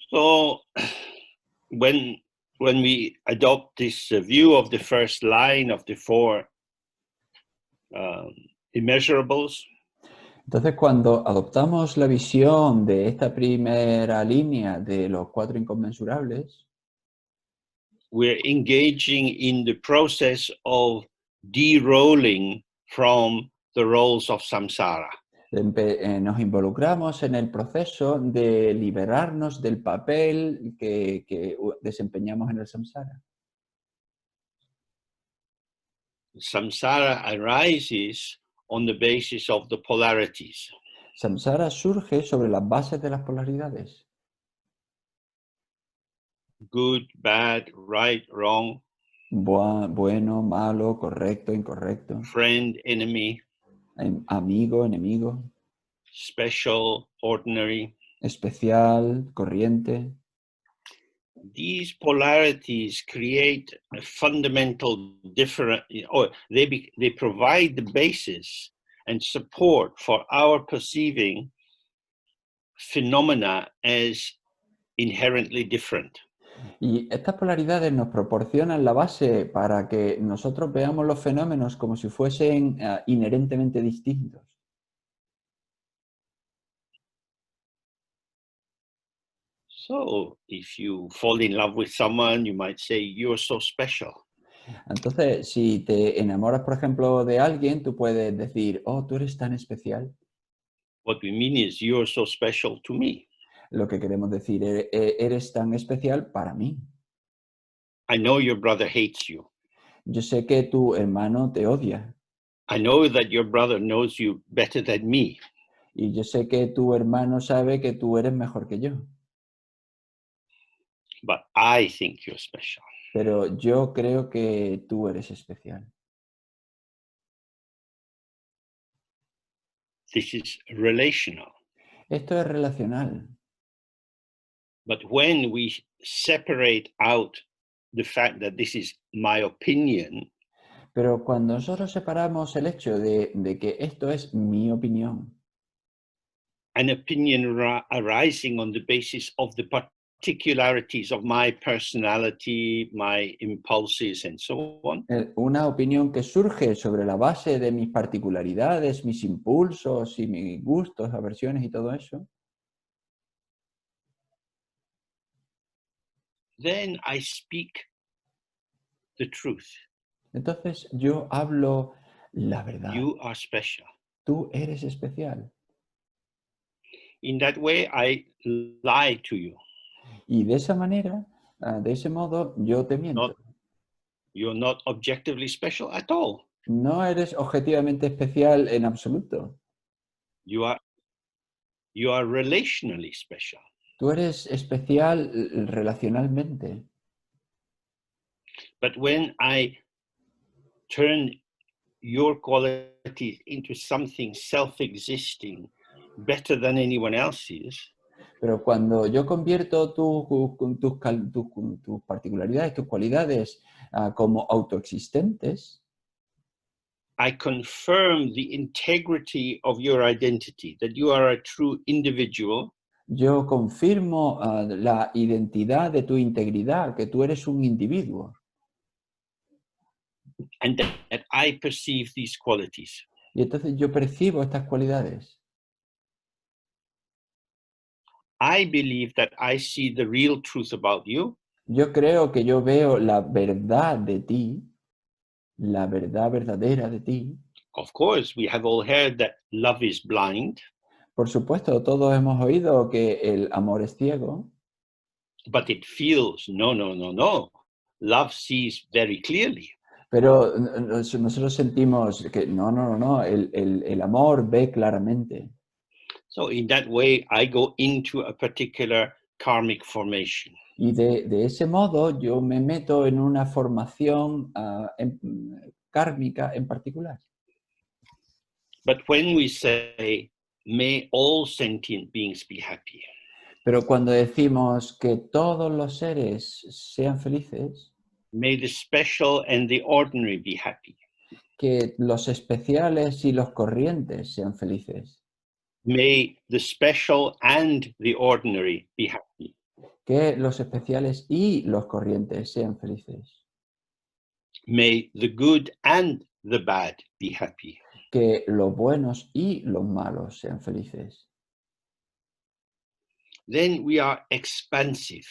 So when we adopt this view of the first line of the four immeasurables, Entonces, cuando adoptamos la visión de esta primera línea de los cuatro inconmensurables, we're engaging in the process of de-rolling from the roles of samsara. nos involucramos en el proceso de liberarnos del papel que desempeñamos en el samsara. Samsara arises on the basis of the polarities. Samsara surge sobre las bases de las polaridades. Good, bad, right, wrong. Bueno, malo, correcto, incorrecto. Friend, enemy. Amigo, enemigo. Special, ordinary. Especial, corriente. These polarities create a fundamental difference, or they provide the basis and support for our perceiving phenomena as inherently different. Y estas polaridades nos proporcionan la base para que nosotros veamos los fenómenos como si fuesen inherentemente distintos. So, if you fall in love with someone, you might say, "You're so special." Entonces, si te enamoras, por ejemplo, de alguien, tú puedes decir, oh, tú eres tan especial. What we mean is, "You're so special to me." Lo que queremos decir, eres tan especial para mí. I know your brother hates you. Yo sé que tu hermano te odia. I know that your brother knows you better than me. Y yo sé que tu hermano sabe que tú eres mejor que yo. But I think you're special. Pero yo creo que tú eres especial. This is relational. Esto es relacional. But when we separate out the fact that this is my opinion, pero cuando nosotros separamos el hecho de que esto es mi opinión, an opinion arising on the basis of the particularities of my personality, my impulses, and so on, una opinión que surge sobre la base de mis particularidades, mis impulsos y mis gustos, aversiones y todo eso, then I speak the truth. Entonces yo hablo la verdad. You are special. Tú eres especial. In that way, I lie to you. Y de esa manera, de ese modo, yo te miento. You're not objectively special at all. No eres objetivamente especial en absoluto. You are relationally special. Tú eres especial relacionalmente. But when I turn your qualities into something self-existing, better than anyone else's, pero cuando yo convierto tus particularidades, tus cualidades como autoexistentes, I confirm the integrity of your identity, that you are a true individual. Yo confirmo la identidad de tu integridad, que tú eres un individuo. And that I perceive these qualities. Y entonces yo percibo estas cualidades. I believe that I see the real truth about you. Yo creo que yo veo la verdad de ti, la verdad verdadera de ti. Of course, we have all heard that love is blind. Por supuesto, todos hemos oído que el amor es ciego. But it feels, no. Love sees very clearly. Pero nosotros sentimos que no, el amor ve claramente. So in that way, I go into a particular karmic formation. Y de ese modo yo me meto en una formación kármica en particular. But when we say, may all sentient beings be happy. Pero cuando decimos que todos los seres sean felices, may the special and the ordinary be happy. Que los especiales y los corrientes sean felices. May the special and the ordinary be happy. Que los especiales y los corrientes sean felices. May the good and the bad be happy. Que los buenos y los malos sean felices. Then we are expansive.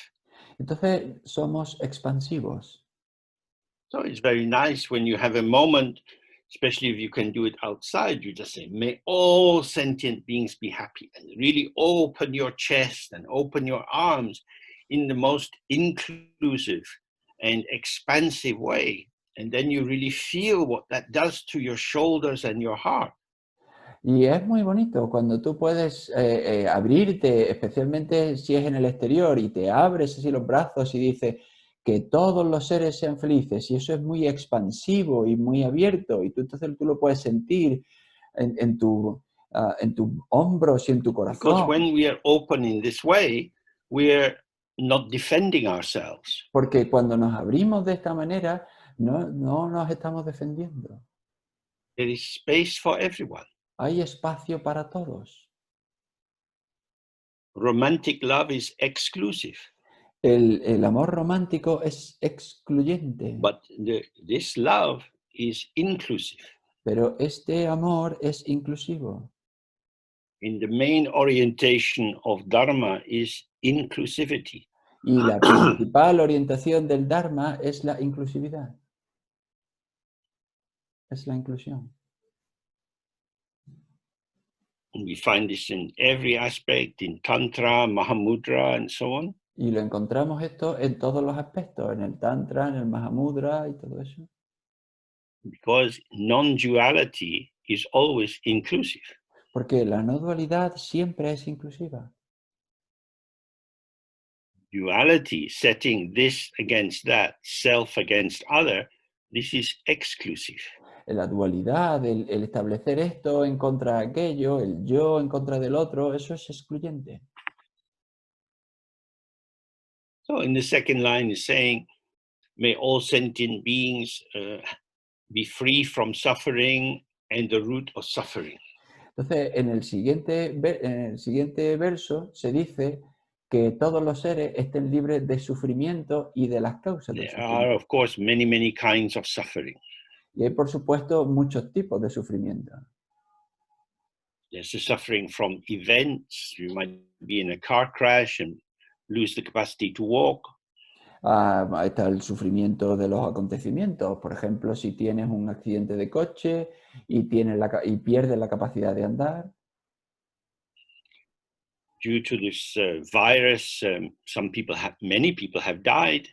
Entonces somos expansivos. So it's very nice when you have a moment, especially if you can do it outside, you just say, may all sentient beings be happy, and really open your chest and open your arms in the most inclusive and expansive way. And then you really feel what that does to your shoulders and your heart. Y es muy bonito cuando tú puedes abrirte, especialmente si es en el exterior, y te abres así los brazos y dices que todos los seres sean felices. Y eso es muy expansivo y muy abierto. Y tú entonces tú lo puedes sentir en tus hombros y en tu Because corazón. when we are open in this way, we're not defending ourselves. Porque cuando nos abrimos de esta manera, no nos estamos defendiendo. There is space for everyone. Hay espacio para todos. Romantic love is exclusive. El amor romántico es excluyente, But this love is inclusive. pero este amor es inclusivo. In the main orientation of Dharma is inclusivity. Y la principal orientación del Dharma es la inclusividad. Es la inclusión. And we find this in every aspect, in Tantra, Mahamudra, and so on. Y lo encontramos esto en todos los aspectos, en el Tantra, en el Mahamudra y todo eso. Because non-duality is always inclusive. Porque la no dualidad siempre es inclusiva. Duality, setting this against that, self against other, this is exclusive. La dualidad, el establecer esto en contra de aquello, el yo en contra del otro, eso es excluyente. So in the second line is saying, may all sentient beings be free from suffering and the root of suffering. Entonces, en el siguiente verso se dice que todos los seres estén libres de sufrimiento y de las causas del There are, sufrimiento. of course, many kinds of suffering. Y hay, por supuesto, muchos tipos de sufrimiento. There's the suffering from events. You might be in a car crash and lose the capacity to walk. Está el sufrimiento de los acontecimientos. Por ejemplo, si tienes un accidente de coche y pierdes la capacidad de andar. Due to this virus, many people have died.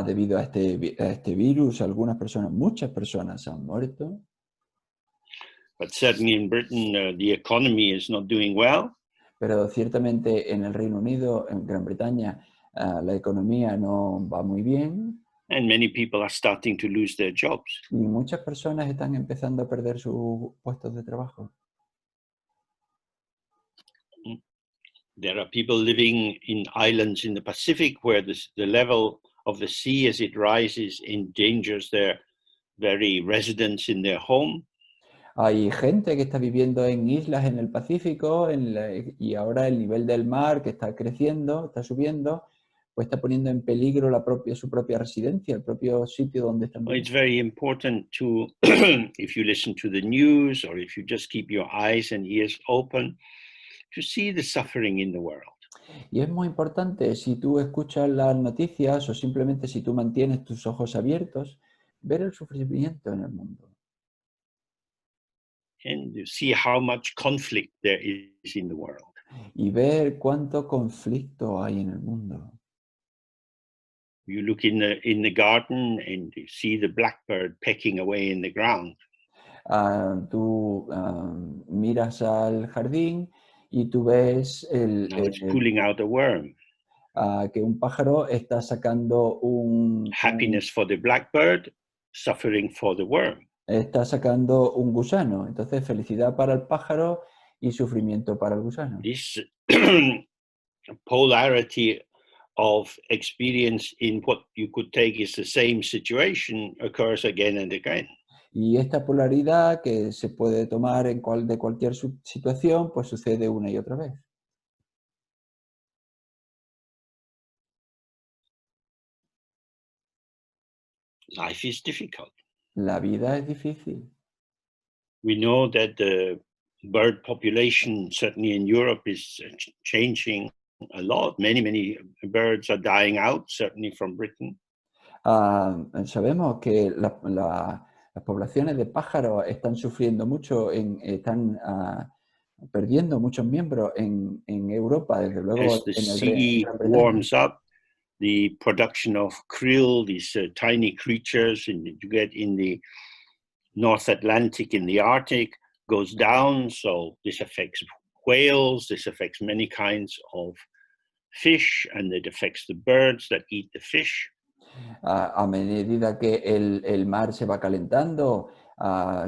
Debido a este virus, muchas personas han muerto. But certainly in Britain, the economy is not doing well. Pero ciertamente en el Reino Unido, en Gran Bretaña, la economía no va muy bien. And many people are starting to lose their jobs. Y muchas personas están empezando a perder sus puestos de trabajo. There are people living in islands in the Pacific where the level of the sea as it rises endangers their very residence in their home. Hay gente que está viviendo en islas en el Pacífico y ahora el nivel del mar que está creciendo, está subiendo, pues está poniendo en peligro su propia residencia, el propio sitio donde están It's viviendo. very important to, if you listen to the news or if you just keep your eyes and ears open, to see the suffering in the world. Y es muy importante, si tú escuchas las noticias o simplemente si tú mantienes tus ojos abiertos, ver el sufrimiento en el mundo. And you see how much conflict there is in the world. Y ver cuánto conflicto hay en el mundo. You look in the garden and you see the blackbird pecking away in the ground. Tú miras al jardín y tú ves Now it's pulling out a worm. que un pájaro está sacando Happiness for the blackbird, suffering for the worm. está sacando un gusano. Entonces, felicidad para el pájaro y sufrimiento para el gusano. This polarity of experience in what you could take as the same situation occurs again and again. Y esta polaridad que se puede tomar de cualquier situación, pues sucede una y otra vez. Life is difficult. La vida es difícil. We know that the bird population, certainly in Europe, is changing a lot. Many birds are dying out, certainly from Britain. Sabemos que las poblaciones de pájaros están sufriendo mucho, están perdiendo muchos miembros en Europa, desde luego As the en sea Gran Bretaña. warms up, the production of krill, these tiny creatures you get in the North Atlantic, in the Arctic, goes down. So this affects whales, this affects many kinds of fish, and it affects the birds that eat the fish. A medida que el mar se va calentando,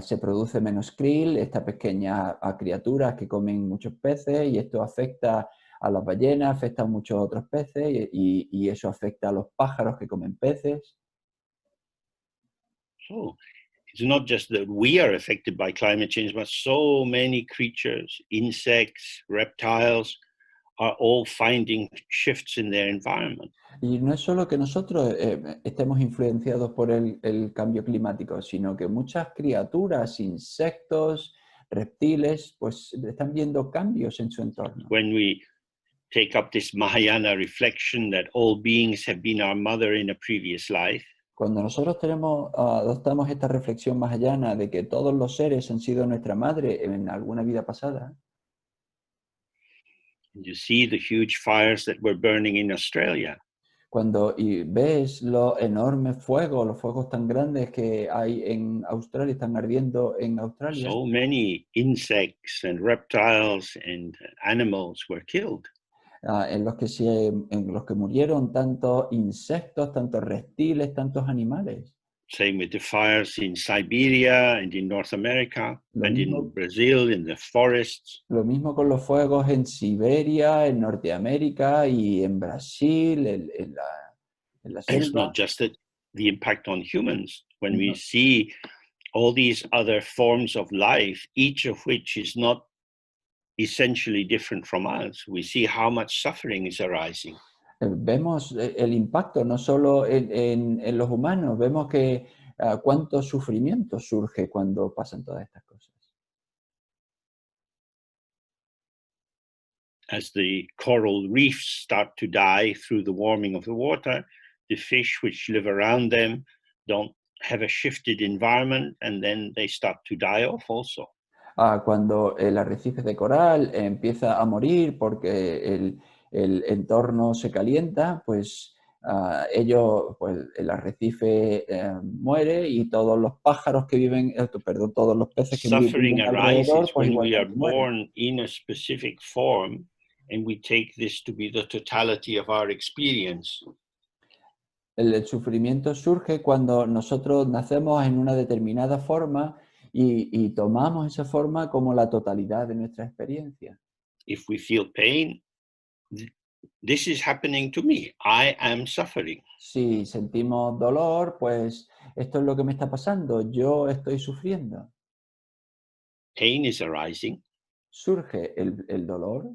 se produce menos krill, estas pequeñas criaturas que comen muchos peces, y esto afecta a las ballenas, afecta a muchos otros peces, y eso afecta a los pájaros que comen peces. So it's not just that we are affected by climate change, but so many creatures, insects, reptiles, are all finding shifts in their environment. Y no es solo que nosotros estemos influenciados por el cambio climático, sino que muchas criaturas, insectos, reptiles, pues están viendo cambios en su entorno. When we take up this Mahayana reflection that all beings have been our mother in a previous life, Cuando nosotros adoptamos esta reflexión más allá de que todos los seres han sido nuestra madre en alguna vida pasada, you see the huge fires that were burning in Australia. cuando ves los enormes fuegos, los fuegos tan grandes que hay en Australia, están ardiendo en Australia, So many insects and reptiles and animals were killed. en los que murieron tantos insectos, tantos reptiles, tantos animales. Same with the fires in Siberia and in North America Lo and mismo, in Brazil, in the forests. lo mismo con los fuegos en Siberia, en Norteamérica y en Brasil, en la And it's selva. not just that the impact on humans. When we No. see all these other forms of life, each of which is not essentially different from us, we see how much suffering is arising. Vemos el impacto no solo en los humanos, vemos que cuánto sufrimiento surge cuando pasan todas estas cosas. As the coral reefs start to die through the warming of the water, the fish which live around them don't have a shifted environment, and then they start to die off also. Cuando el arrecife de coral empieza a morir porque el entorno se calienta, pues el arrecife muere, y todos los pájaros que viven, todos los peces que Suffering viven alrededor, arises pues when we are igualmente mueren. born in a specific form and we take this to be the totality of our experience. El sufrimiento surge cuando nosotros nacemos en una determinada forma y tomamos esa forma como la totalidad de nuestra experiencia. If we feel pain, this is happening to me. I am suffering. Si sentimos dolor, pues esto es lo que me está pasando, yo estoy sufriendo. Pain is arising. Surge el dolor,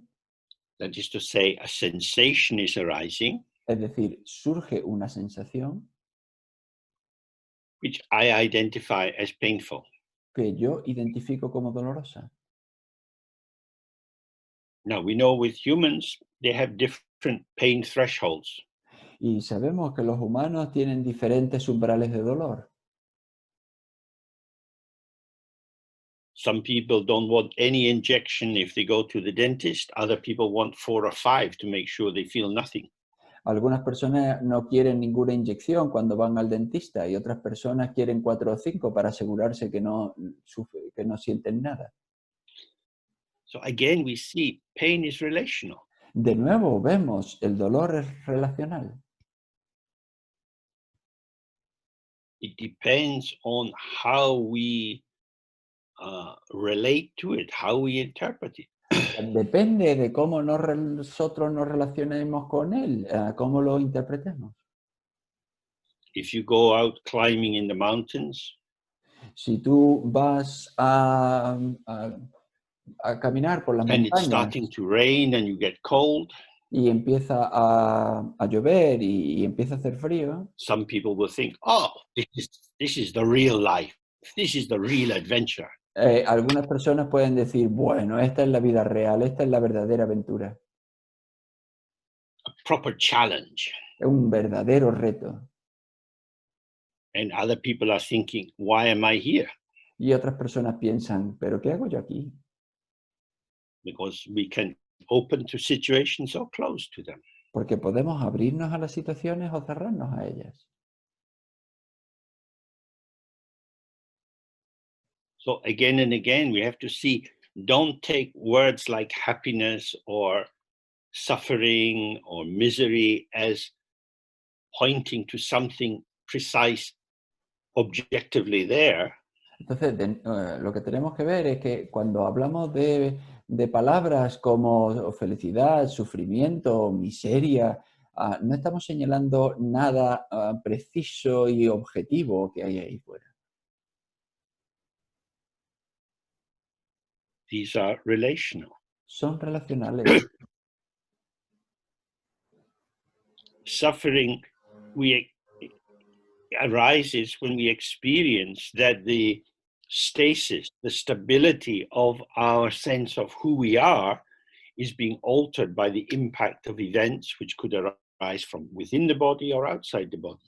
That is to say, a sensation is arising, es decir, surge una sensación which I identify as painful. que yo identifico como dolorosa. Now, we know with humans, they have different pain thresholds. Y sabemos que los humanos tienen diferentes umbrales de dolor. Some people don't want any injection if they go to the dentist. Other people want 4 or 5 to make sure they feel nothing. Algunas personas no quieren ninguna inyección cuando van al dentista, y otras personas quieren 4 o 5 para asegurarse que no sienten nada. So again, we see pain is relational. De nuevo vemos, el dolor es relacional. It depends on how we relate to it, how we interpret it. Depende de cómo nosotros nos relacionemos con él, cómo lo interpretemos. If you go out climbing in the mountains, Si tú vas a caminar por las and it's montañas starting to rain and you get cold, y empieza a llover y empieza a hacer frío, some people will think, oh, this is the real life. This is the real adventure. algunas personas pueden decir, bueno, esta es la vida real, esta es la verdadera aventura, A proper challenge. es un verdadero reto. And other people are thinking, why am I here? Y otras personas piensan, ¿pero qué hago yo aquí? Because we can open to situations or close to them. Porque podemos abrirnos a las situaciones o cerrarnos a ellas. So again and again, we have to see, don't take words like happiness or suffering or misery as pointing to something precise objectively there. Entonces, lo que tenemos que ver es que cuando hablamos de palabras como felicidad, sufrimiento, miseria, no estamos señalando nada preciso y objetivo que hay ahí fuera. These are relational. Son relacionales. Suffering arises when we experience that the stasis, the stability of our sense of who we are is being altered by the impact of events which could arise from within the body or outside the body.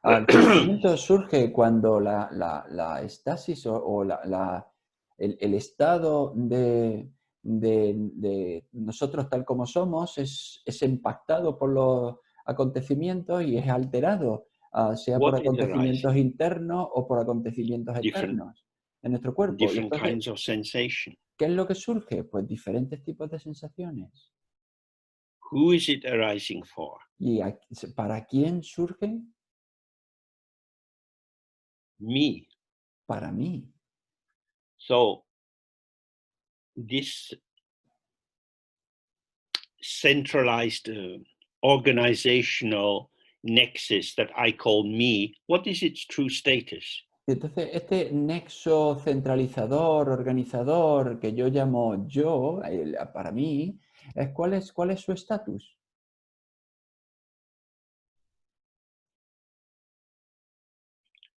El sufrimiento surge cuando la estasis o el estado de nosotros tal como somos es impactado por los acontecimientos y es alterado, sea por What is acontecimientos arising? internos o por acontecimientos externos en nuestro cuerpo. Y Different entonces, kinds of sensation. ¿qué es lo que surge? Pues diferentes tipos de sensaciones. Who is it arising for? ¿Y para quién surge? Me. Para mí. So this centralized organizational nexus that I call me, what is its true status? Entonces, este nexo centralizador, organizador, que yo llamo yo, para mí, ¿cuál es su estatus?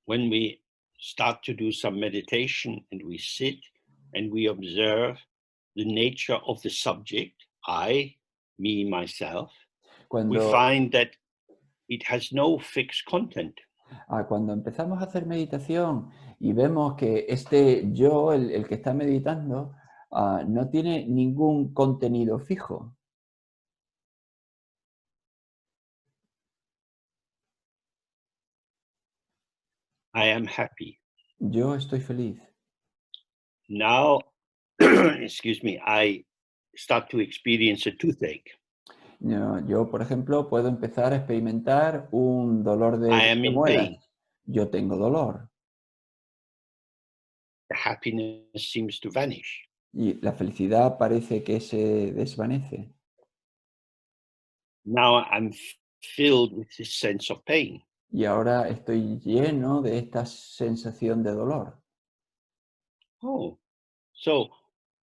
When we start to do some meditation and we sit and we observe the nature of the subject, I, me, myself, we Cuando, find that it has no fixed content. cuando empezamos a hacer meditación y vemos que este yo, el que está meditando, no tiene ningún contenido fijo. I am happy. Yo estoy feliz. Now, excuse me, I start to experience a toothache. Yo, por ejemplo, puedo empezar a experimentar un dolor I am de in muelas. pain. Yo tengo dolor The happiness seems to vanish. y la felicidad parece que se desvanece. Now I'm filled with this sense of pain. Y ahora estoy lleno de esta sensación de dolor. Oh, so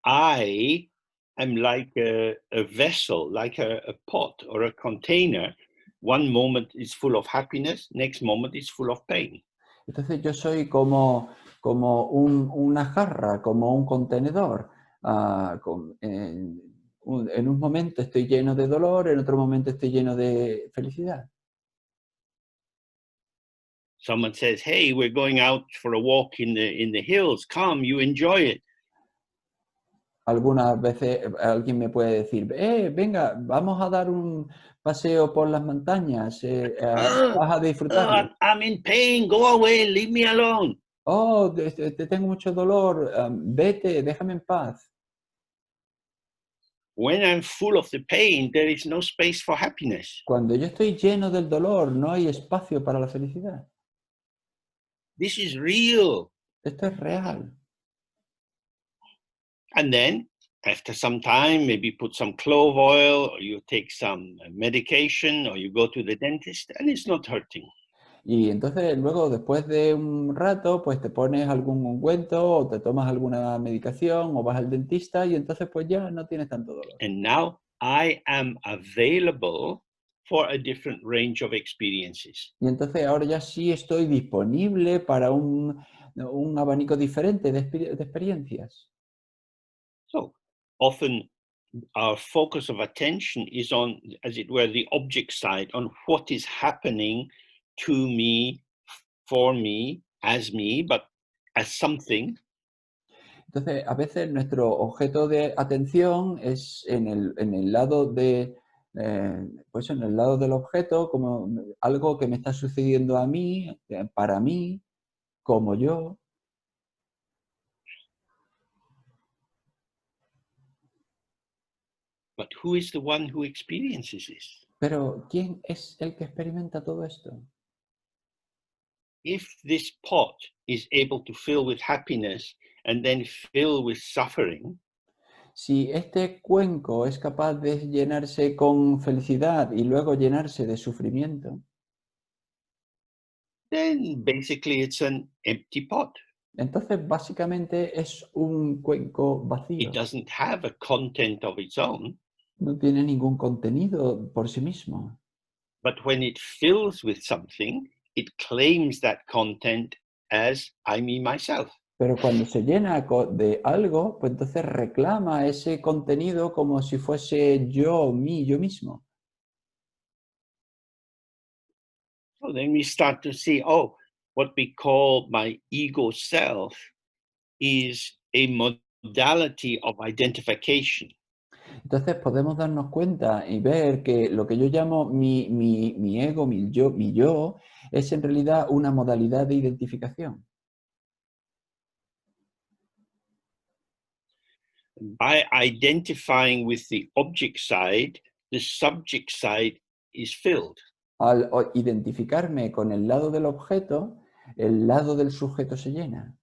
I am like a vessel, like a pot or a container. One moment is full of happiness, next moment is full of pain. Entonces yo soy como una jarra, como un contenedor. En un momento estoy lleno de dolor, en otro momento estoy lleno de felicidad. Someone says, "Hey, we're going out for a walk in the hills. Come, you enjoy it." Algunas veces alguien me puede decir, venga, vamos a dar un paseo por las montañas, vas a disfrutarlo. I'm in pain. Go away. Leave me alone. Oh, te tengo mucho dolor, vete, déjame en paz. When I'm full of the pain, there is no space for happiness. Cuando yo estoy lleno del dolor, no hay espacio para la felicidad. This is real. Esto es real. And then after some time, maybe put some clove oil, or you take some medication, or you go to the dentist, and it's not hurting. Y entonces luego, después de un rato, pues te pones algún ungüento o te tomas alguna medicación o vas al dentista y entonces pues ya no tienes tanto dolor. And now I am available for a different range of experiences. Y entonces ahora ya sí estoy disponible para un abanico diferente de experiencias. So often our focus of attention is on, as it were, the object side, on what is happening to me, for me, but as something. Entonces, a veces nuestro objeto de atención es en el lado pues en el lado del objeto, como algo que me está sucediendo a mí, para mí, como yo. But who is the one who experiences this? Pero ¿quién es el que experimenta todo esto? If this pot is able to fill with happiness and then fill with suffering, Si este cuenco es capaz de llenarse con felicidad y luego llenarse de sufrimiento, then basically it's an empty pot. entonces básicamente es un cuenco It vacío. doesn't have a content of its own, No tiene ningún contenido por sí mismo. but when it fills with something, it claims that content as I, me, myself. Pero cuando se llena de algo, pues entonces reclama ese contenido como si fuese yo, mí, yo mismo. So then we start to see, oh, what we call my ego self is a modality of identification. Entonces podemos darnos cuenta y ver que lo que yo llamo mi ego, mi yo, es en realidad una modalidad de identificación. By identifying with the object side, the subject side is filled. Al identificarme con el lado del objeto, el lado del sujeto se llena.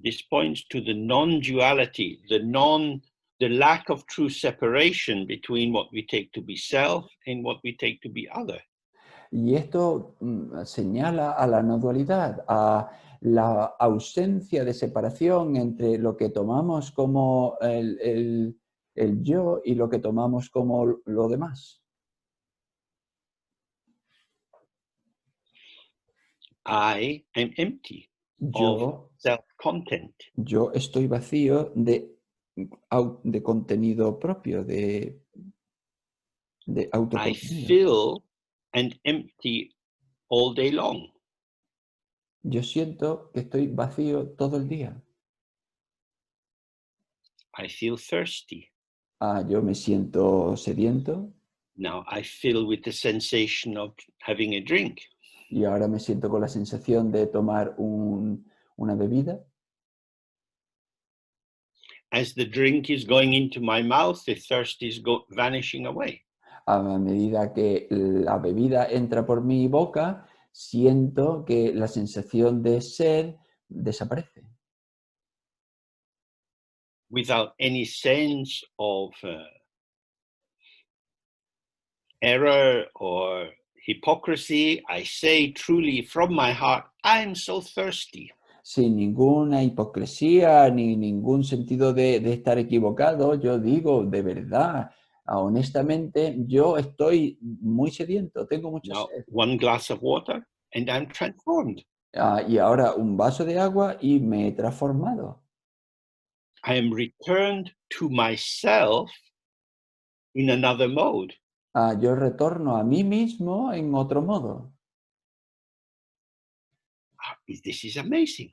This points to the non-duality, the lack of true separation between what we take to be self and what we take to be other. Y esto señala a la no dualidad, a la ausencia de separación entre lo que tomamos como el yo y lo que tomamos como lo demás. I am empty of Yo, self-content. yo estoy vacío de contenido propio, de I autocontenido. feel and empty all day long. Yo siento que estoy vacío todo el día. I feel thirsty. Yo me siento sediento Now I fill with the sensation of having a drink. y ahora me siento con la sensación de tomar una bebida. As the drink is going into my mouth, the thirst is vanishing away. A medida que la bebida entra por mi boca, siento que la sensación de sed desaparece. Without any sense of error or hypocrisy, I say truly from my heart, I'm so thirsty. Sin ninguna hipocresía ni ningún sentido de estar equivocado, yo digo de verdad, honestamente, yo estoy muy sediento, tengo mucha Now, sed. one glass of water and I'm transformed. Y ahora un vaso de agua y me he transformado. I am returned to myself in another mode. Yo retorno a mí mismo en otro modo. This is amazing.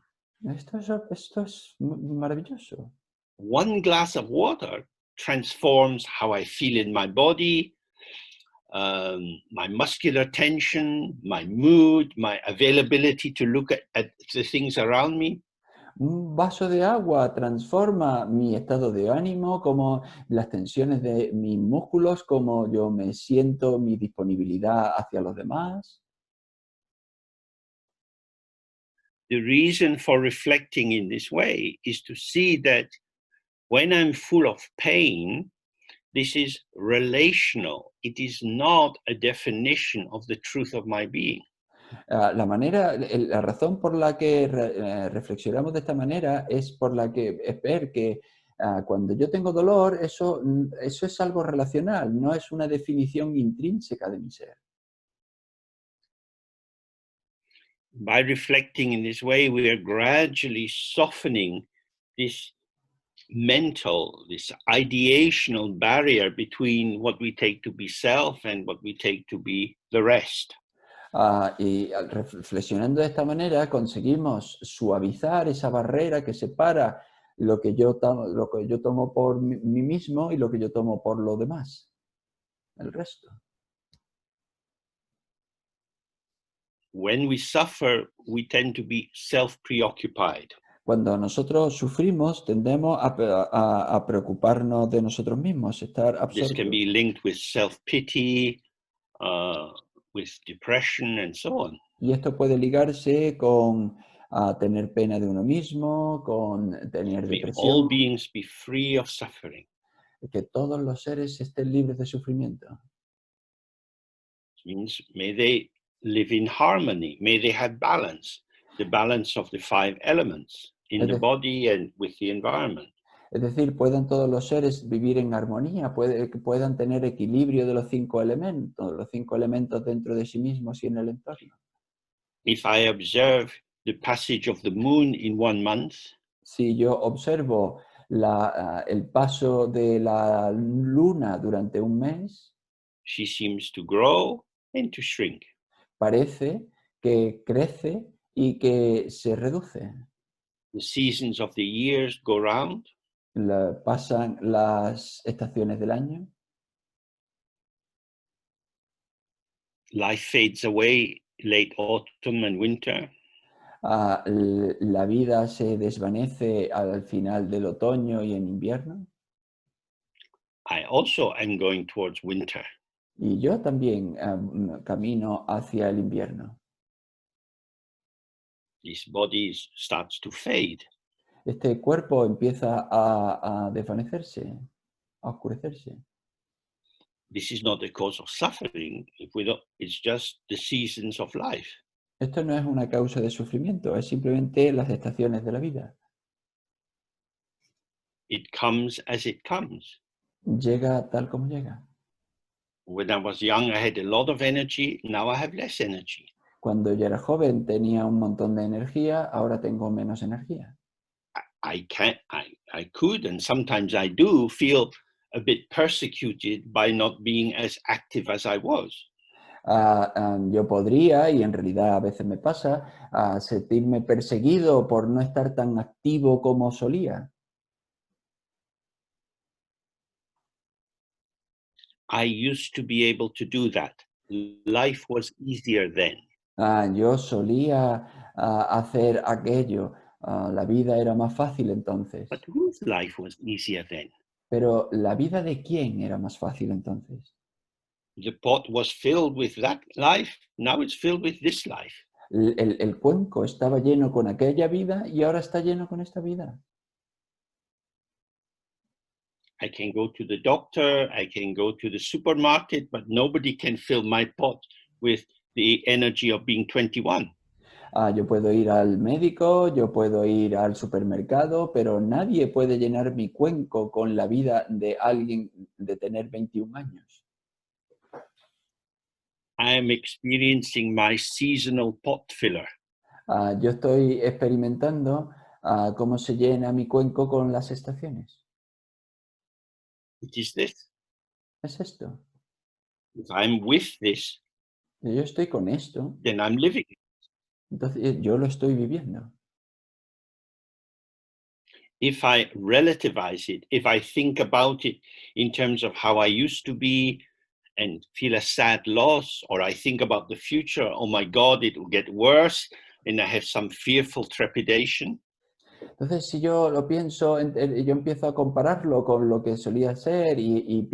Esto es maravilloso. One glass of water transforms how I feel in my body, my muscular tension, my mood, my availability to look at the things around me. Un vaso de agua transforma mi estado de ánimo, como las tensiones de mis músculos, como yo me siento, mi disponibilidad hacia los demás. The reason for reflecting in this way is to see that when I'm full of pain, this is relational. It is not a definition of the truth of my being. La razón por la que reflexionamos de esta manera es por la que es ver que Cuando yo tengo dolor, eso es algo relacional, no es una definición intrínseca de mi ser. By reflecting in this way, we are gradually softening this mental, this ideational barrier between what we take to be self and what we take to be the rest. Reflexionando de esta manera, conseguimos suavizar esa barrera que separa lo que yo tomo por mí mismo y lo que yo tomo por lo demás, el resto. When we suffer, we tend to be self-preoccupied. Cuando nosotros sufrimos, tendemos a preocuparnos de nosotros mismos, estar This can absortos. be linked with self-pity, with depression, and so on. Y esto puede ligarse con tener pena de uno mismo, con tener May depresión, all beings be free of suffering. que todos los seres estén libres de sufrimiento. It means may they live in harmony, may they have balance, the balance of the 5 elements in the body and with the environment. Es decir, puedan todos los seres vivir en armonía, que puedan tener equilibrio de los 5 elementos dentro de sí mismos y en el entorno. If I observe the passage of the moon in 1 month, Si yo observo el paso de la luna durante un mes, she seems to grow and to shrink. parece que crece y que se reduce. The seasons of the years go round. Pasan las estaciones del año. Life fades away late autumn and winter. La vida se desvanece al final del otoño y en invierno. I also am going towards winter. Y yo también camino hacia el invierno. This body starts to fade. Este cuerpo empieza a desvanecerse, a oscurecerse. This is not the cause of suffering. It's just the seasons of life. Esto no es una causa de sufrimiento, es simplemente las estaciones de la vida. It comes as it comes. Llega tal como llega. When I was young, I had a lot of energy. Now I have less energy. Cuando yo era joven tenía un montón de energía, ahora tengo menos energía. I could, and sometimes I do feel a bit persecuted by not being as active as I was. Yo podría, y en realidad a veces me pasa, sentirme perseguido por no estar tan activo como solía. I used to be able to do that. Life was easier then. Yo solía hacer aquello. La vida era más fácil entonces. But whose life was easier then? Pero ¿la vida de quién era más fácil entonces? The pot was filled with that life. Now it's filled with this life. El cuenco estaba lleno con aquella vida y ahora está lleno con esta vida. I can go to the doctor, I can go to the supermarket, but nobody can fill my pot with the energy of being 21. Yo puedo ir al médico, yo puedo ir al supermercado, pero nadie puede llenar mi cuenco con la vida de alguien de tener 21 años. I am experiencing my seasonal pot filler. Yo estoy experimentando cómo se llena mi cuenco con las estaciones. It is this. Es esto. If I'm with this, Yo estoy con esto, then I'm living. entonces yo lo estoy viviendo. If I relativize it, if I think about it in terms of how I used to be and feel a sad loss, or I think about the future, oh my God, it will get worse, and I have some fearful trepidation. Entonces, si yo lo pienso, yo empiezo a compararlo con lo que solía ser y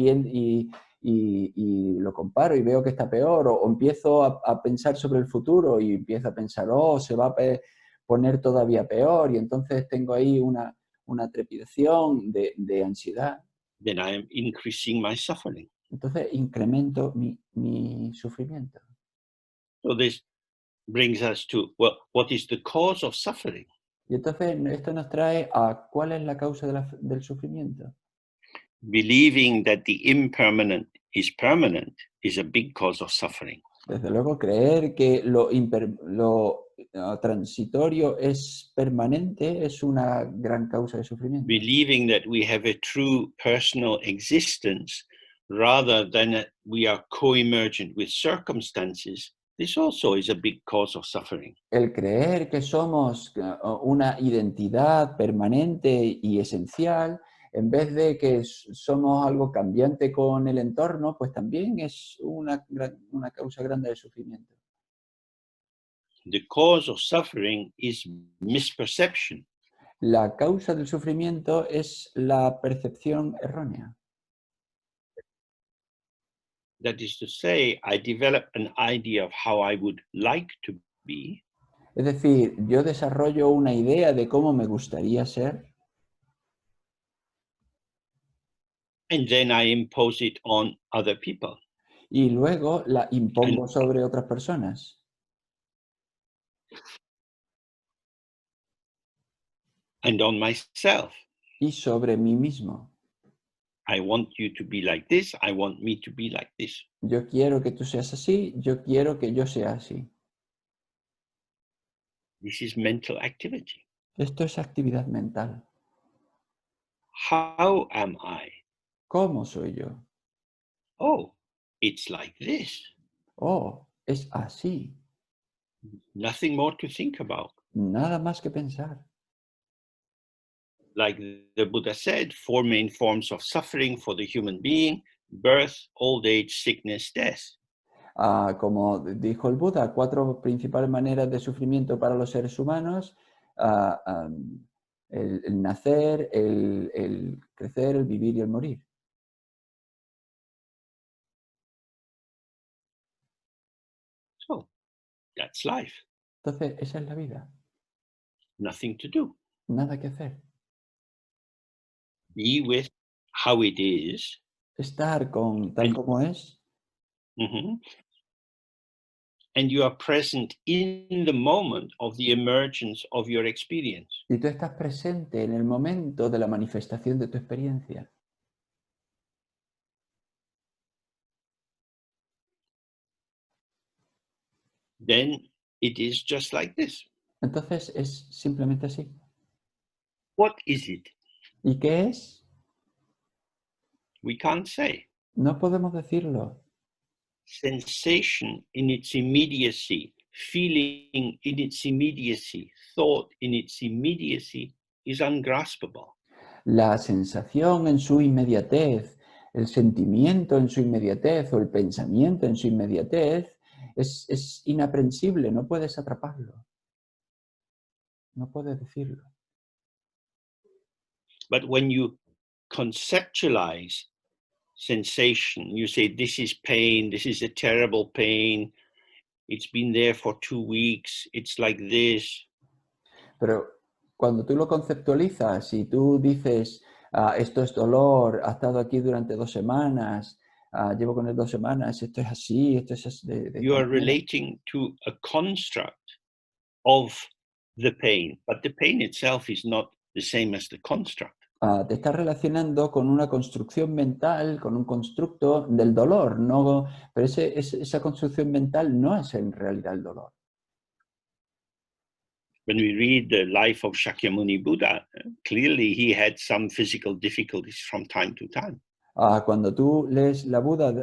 lo comparo y veo que está peor, o empiezo a pensar sobre el futuro y empiezo a pensar, oh, se va a poner todavía peor, y entonces tengo ahí una trepidación de ansiedad. Then I am increasing my suffering. Entonces incremento mi sufrimiento. So this brings us to, well, what is the cause of suffering? Y entonces esto nos trae a cuál es la causa del sufrimiento. Believing that the impermanent is permanent is a big cause of suffering. Desde luego, creer que lo transitorio es permanente es una gran causa de sufrimiento. Believing that we have a true personal existence rather than that we are co-emergent with circumstances, this also is a big cause of suffering. El creer que somos una identidad permanente y esencial, en vez de que somos algo cambiante con el entorno, pues también es una causa grande de sufrimiento. The cause of suffering is misperception. La causa del sufrimiento es la percepción errónea. That is to say, I develop an idea of how I would like to be, Es decir, yo desarrollo una idea de cómo me gustaría ser and then I impose it on other people y luego la and, impongo sobre otras personas and on myself. y sobre mí mismo. I want you to be like this. I want me to be like this. Yo quiero que tú seas así, yo quiero que yo sea así. This is mental activity. Esto es actividad mental. How am I? ¿Cómo soy yo? Oh, it's like this. Oh, es así. Nothing more to think about. Nada más que pensar. Like the Buddha said, 4 main forms of suffering for the human being: birth, old age, sickness, death. Como dijo el Buda, 4 principales maneras de sufrimiento para los seres humanos: el nacer, el crecer, el vivir y el morir. So that's life. Entonces, esa es la vida. Nothing to do. Nada que hacer. Be with how it is. Estar con tal como es. Mhm. And you are present in the moment of the emergence of your experience. Y tú estás presente en el momento de la manifestación de tu experiencia. Then it is just like this. Entonces, es simplemente así. What is it? ¿Y qué es? We can't say. No podemos decirlo. Sensation in its immediacy, feeling in its immediacy, thought in its immediacy is ungraspable. La sensación en su inmediatez, el sentimiento en su inmediatez o el pensamiento en su inmediatez es inaprensible, no puedes atraparlo. No puedes decirlo. But when you conceptualize sensation, you say, this is pain, this is a terrible pain, it's been there for 2 weeks, it's like this. Pero cuando tú lo conceptualizas y tú dices, esto es dolor, ha estado aquí durante 2 semanas, llevo con él 2 semanas, esto es así, esto es así, de You esta are manera. relating to a construct of the pain, but the pain itself is not the same as the construct. Te estás relacionando con una construcción mental, con un constructo del dolor, no, pero esa construcción mental no es en realidad el dolor. When we read the life of Shakyamuni Buddha, clearly he had some physical difficulties from time to time. Cuando tú lees la vida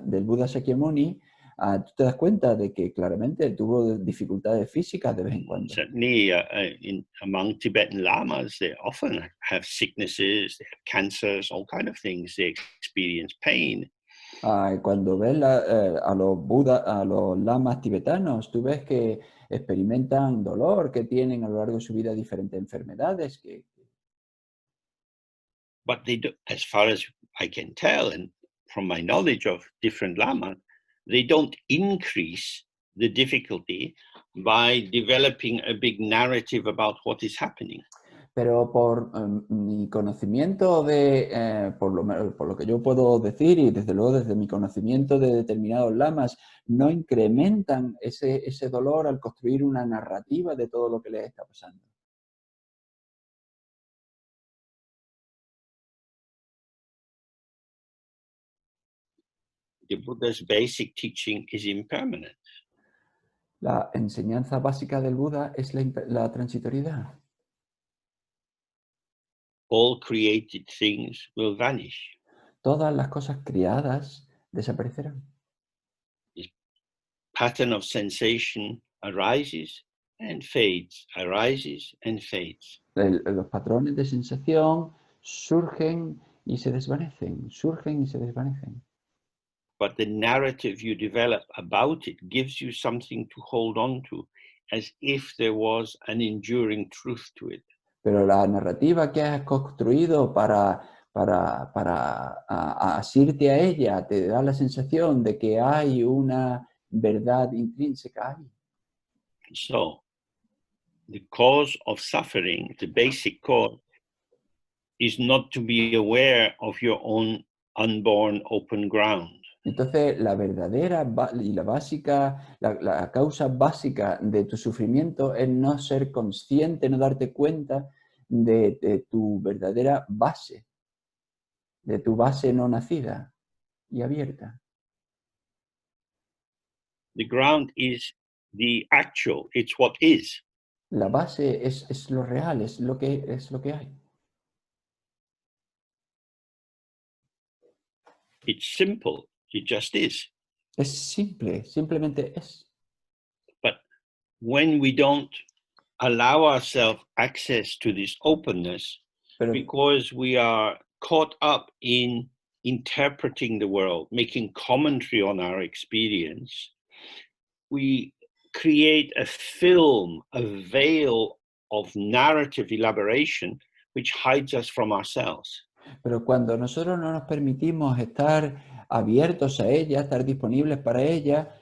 del Buda Shakyamuni, tú te das cuenta de que claramente tuvo dificultades físicas de vez en cuando. Certainly among Tibetan lamas, they often have sicknesses, they have cancers, all kind of things. They experience pain. Cuando ves a los lamas tibetanos, tú ves que experimentan dolor, que tienen a lo largo de su vida diferentes enfermedades. But they do, as far as I can tell, and from my knowledge of different lamas, they don't increase the difficulty by developing a big narrative about what is happening. Pero por mi conocimiento por lo que yo puedo decir y desde luego desde mi conocimiento de determinados lamas, no incrementan ese dolor al construir una narrativa de todo lo que les está pasando. The Buddha's basic teaching is impermanent. La enseñanza básica del Buda es la transitoriedad. All created things will vanish. Todas las cosas creadas desaparecerán. This pattern of sensation arises and fades, arises and fades. Los patrones de sensación surgen y se desvanecen, surgen y se desvanecen. But the narrative you develop about it gives you something to hold on to, as if there was an enduring truth to it. Pero la narrativa que has construido para asirte a ella te da la sensación de que hay una verdad intrínseca ahí. So, the cause of suffering, the basic cause, is not to be aware of your own unborn open ground. Entonces, la verdadera y la básica, la causa básica de tu sufrimiento es no ser consciente, no darte cuenta de tu verdadera base, de tu base no nacida y abierta. The ground is the actual, it's what is. La base es lo real, es lo que hay. It's simple, it just is. Es simple, simplemente es. But when we don't allow ourselves access to this openness, Pero, because we are caught up in interpreting the world, making commentary on our experience, we create a film, a veil of narrative elaboration which hides us from ourselves. pero cuando nosotros no nos permitimos estar abiertos a ella, estar disponibles para ella,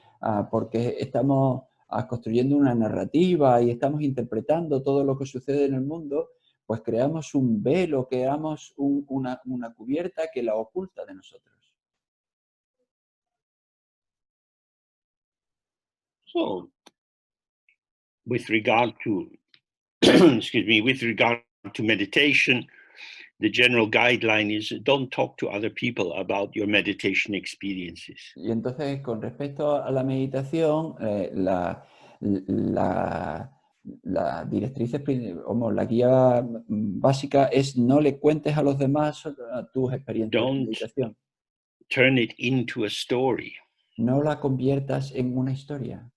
porque estamos construyendo una narrativa y estamos interpretando todo lo que sucede en el mundo, pues creamos un velo, creamos una cubierta que la oculta de nosotros. So, with regard to, excuse me, with regard to meditation, the general guideline is don't talk to other people about your meditation experiences. Y entonces, con respecto a la meditación, la directriz, la guía básica es no le cuentes a los demás tus experiencias de Don't meditación. turn it into a story. No la conviertas en una historia.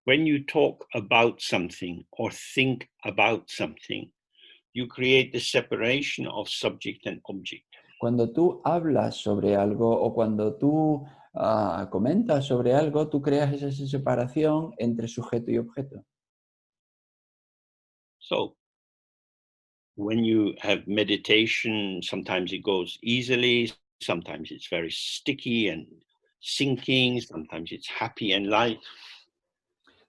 When you talk about something or think about something, you create the separation of subject and object. Cuando tú hablas sobre algo o cuando tú comentas sobre algo, tú creas esa separación entre sujeto y objeto. So, when you have meditation, sometimes it goes easily, sometimes it's very sticky and sinking, sometimes it's happy and light.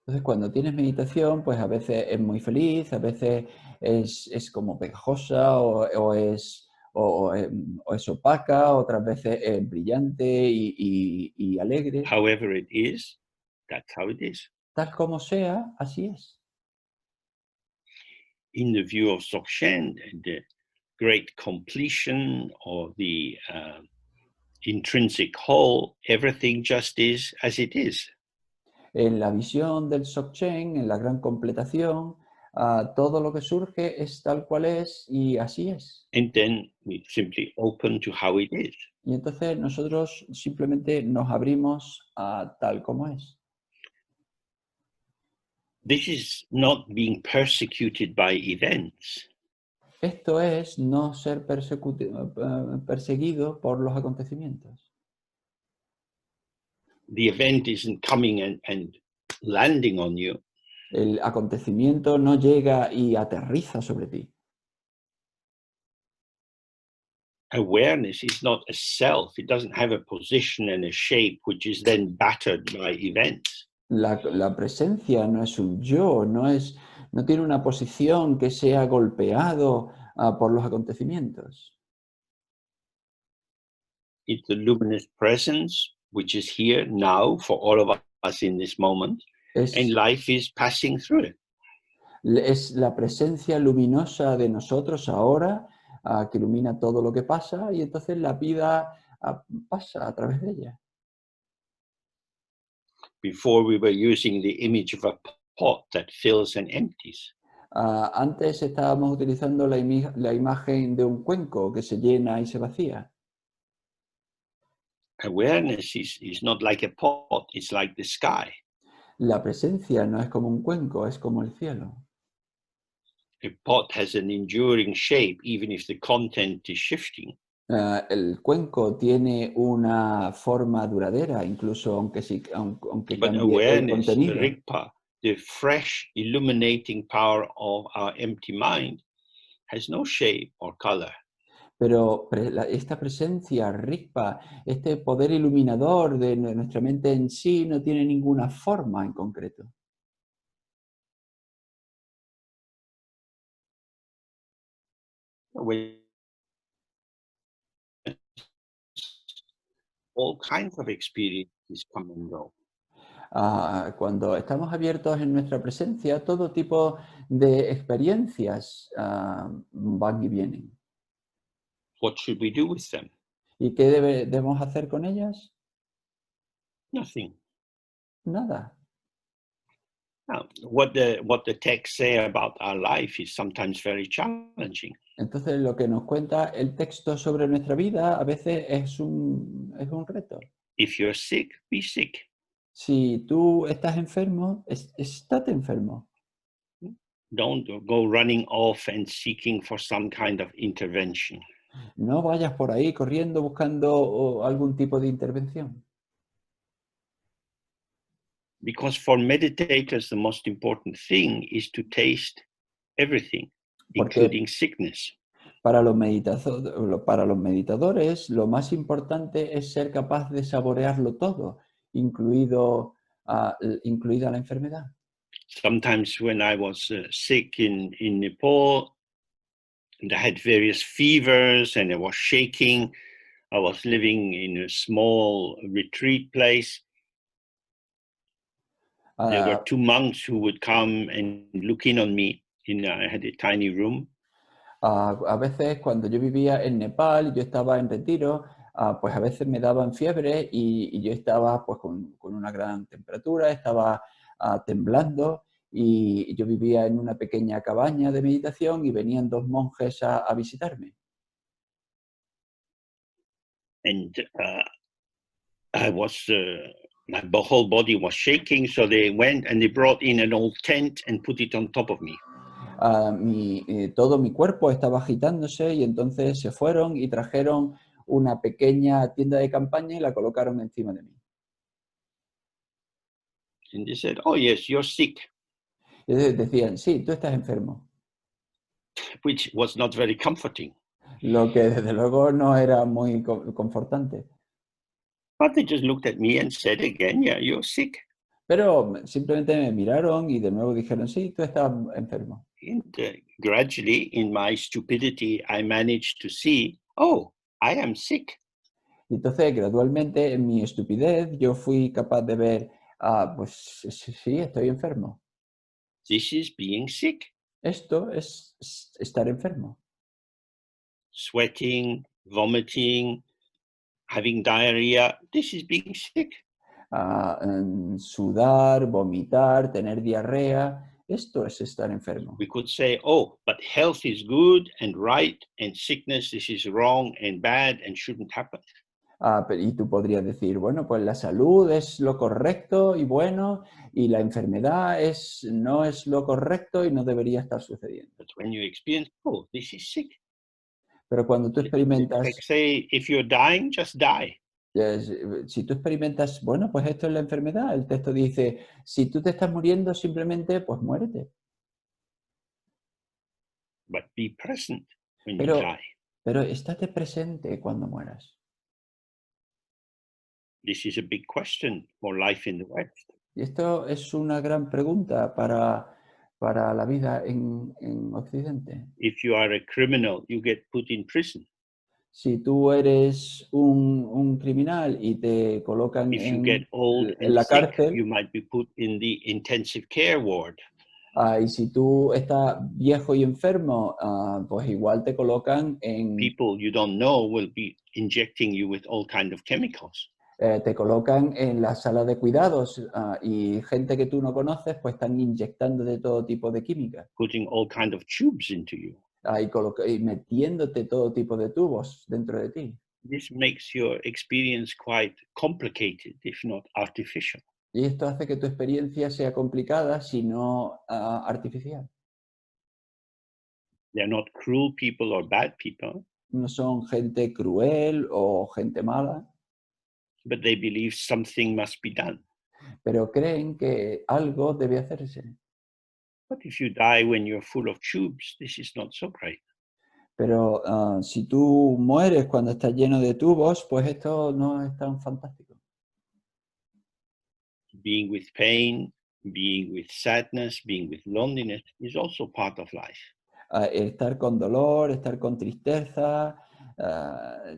Entonces, cuando tienes meditación, pues a veces es muy feliz, a veces es como pegajosa o es opaca, otras veces es brillante y alegre. However it is, that's how it is. Tal como sea, así es. In the view of Dzogchen, the great completion or the intrinsic whole, everything just is as it is. En la visión del Dzogchen, en la gran completación, todo lo que surge es tal cual es y así es. And then we simply open to how it is. Y entonces nosotros simplemente nos abrimos a tal como es. This is not being persecuted by events. Esto es no ser perseguido por los acontecimientos. The event isn't coming and landing on you. El acontecimiento no llega y aterriza sobre ti. Awareness is not a self. It doesn't have a position and a shape which is then battered by events. La presencia no es un yo, no es No tiene una posición que sea golpeado por los acontecimientos. It's the luminous presence, which is here now for all of us in this moment, and Es, life is passing through it. es la presencia luminosa de nosotros ahora, que ilumina todo lo que pasa, y entonces la vida pasa a través de ella. Before we were using the image of a pot that fills and empties. Antes estábamos utilizando la imagen de un cuenco que se llena y se vacía. Awareness is not like a pot, it's like the sky. La presencia no es como un cuenco, es como el cielo. A pot has an enduring shape, even if the content is shifting. El cuenco tiene una forma duradera, incluso aunque But cambie el awareness, contenido. rigpa, the fresh illuminating power of our empty mind, has no shape or color. Pero esta presencia rigpa, este poder iluminador de nuestra mente en sí, no tiene ninguna forma en concreto. When all kinds of experiences come and go. Cuando estamos abiertos en nuestra presencia, todo tipo de experiencias van y vienen. What should we do with them? ¿Y qué debemos hacer con ellas? Nothing. Nada. Now, what the texts say about our life is sometimes very challenging. Entonces, lo que nos cuenta el texto sobre nuestra vida a veces es es un reto. If you're sick, be sick. Si tú estás enfermo, estate enfermo. Don't go running off and seeking for some kind of intervention. No vayas por ahí corriendo buscando algún tipo de intervención. Because for meditators, the most important thing is to taste everything, Porque including sickness. para para los meditadores, lo más importante es ser capaz de saborearlo todo, incluida la enfermedad. Sometimes when I was sick in Nepal, and I had various fevers and I was shaking. I was living in a small retreat place. There were Ah, two monks who would come and look in on me. I had a tiny room. A veces cuando yo vivía en Nepal, yo estaba en retiro, pues a veces me daban fiebre y yo estaba pues con una gran temperatura, estaba temblando y yo vivía en una pequeña cabaña de meditación y venían dos monjes a visitarme. And I was, my whole body was shaking. So they went and they brought in an old tent and put it on top of me. Todo mi cuerpo estaba agitándose y entonces se fueron y trajeron una pequeña tienda de campaña y la colocaron encima de mí. And they said, "Oh, yes, you're sick," Y decían, sí, tú estás enfermo. which was not very comforting. Lo que desde luego no era muy confortante. But they just looked at me and said again, "Yeah, you're sick." Pero simplemente me miraron y de nuevo dijeron, sí, tú estás enfermo. And gradually, in my stupidity, I managed to see, oh, I am sick. Y entonces, gradualmente, en mi estupidez, yo fui capaz de ver, pues sí, estoy enfermo. This is being sick. Esto es estar enfermo. Sweating, vomiting, having diarrhea. This is being sick. Sudar, vomitar, tener diarrea, esto es estar enfermo. We could say, oh, but health is good and right, and sickness, this is wrong and bad and shouldn't happen. Y tú podrías decir, bueno, pues la salud es lo correcto y bueno, y la enfermedad no es lo correcto y no debería estar sucediendo. But when you experience, oh, this is sick. Pero cuando tú The experimentas, text say, if you're dying, just die. si tú experimentas, bueno, pues esto es la enfermedad, el texto dice, si tú te estás muriendo, simplemente, pues muérete. But be present when you Pero, die. pero estate presente cuando mueras. This is a big question for life in the West. Y esto es una gran pregunta para para la vida en Occidente. If you are a criminal, you get put in prison. Si tú eres un criminal y te colocan If you get old en and la sick, cárcel, you might be put in the intensive care ward. y si tú estás viejo y enfermo, pues igual te colocan People you don't know will be injecting you with all kind of chemicals. te colocan en la sala de cuidados, y gente que tú no conoces, pues están inyectando de todo tipo de químicas, Putting all kind of tubes into you. y metiéndote todo tipo de tubos dentro de ti. This makes your experience quite complicated, if not artificial. Y esto hace que tu experiencia sea complicada, si no artificial. They're not cruel people or bad people, No son gente cruel o gente mala, but they believe something must be done. pero creen que algo debe hacerse. But if you die when you're full of tubes, this is not so great. Pero si tú mueres cuando estás lleno de tubos, pues esto no es tan fantástico. Being with pain, being with sadness, being with loneliness is also part of life. Estar con dolor, estar con tristeza,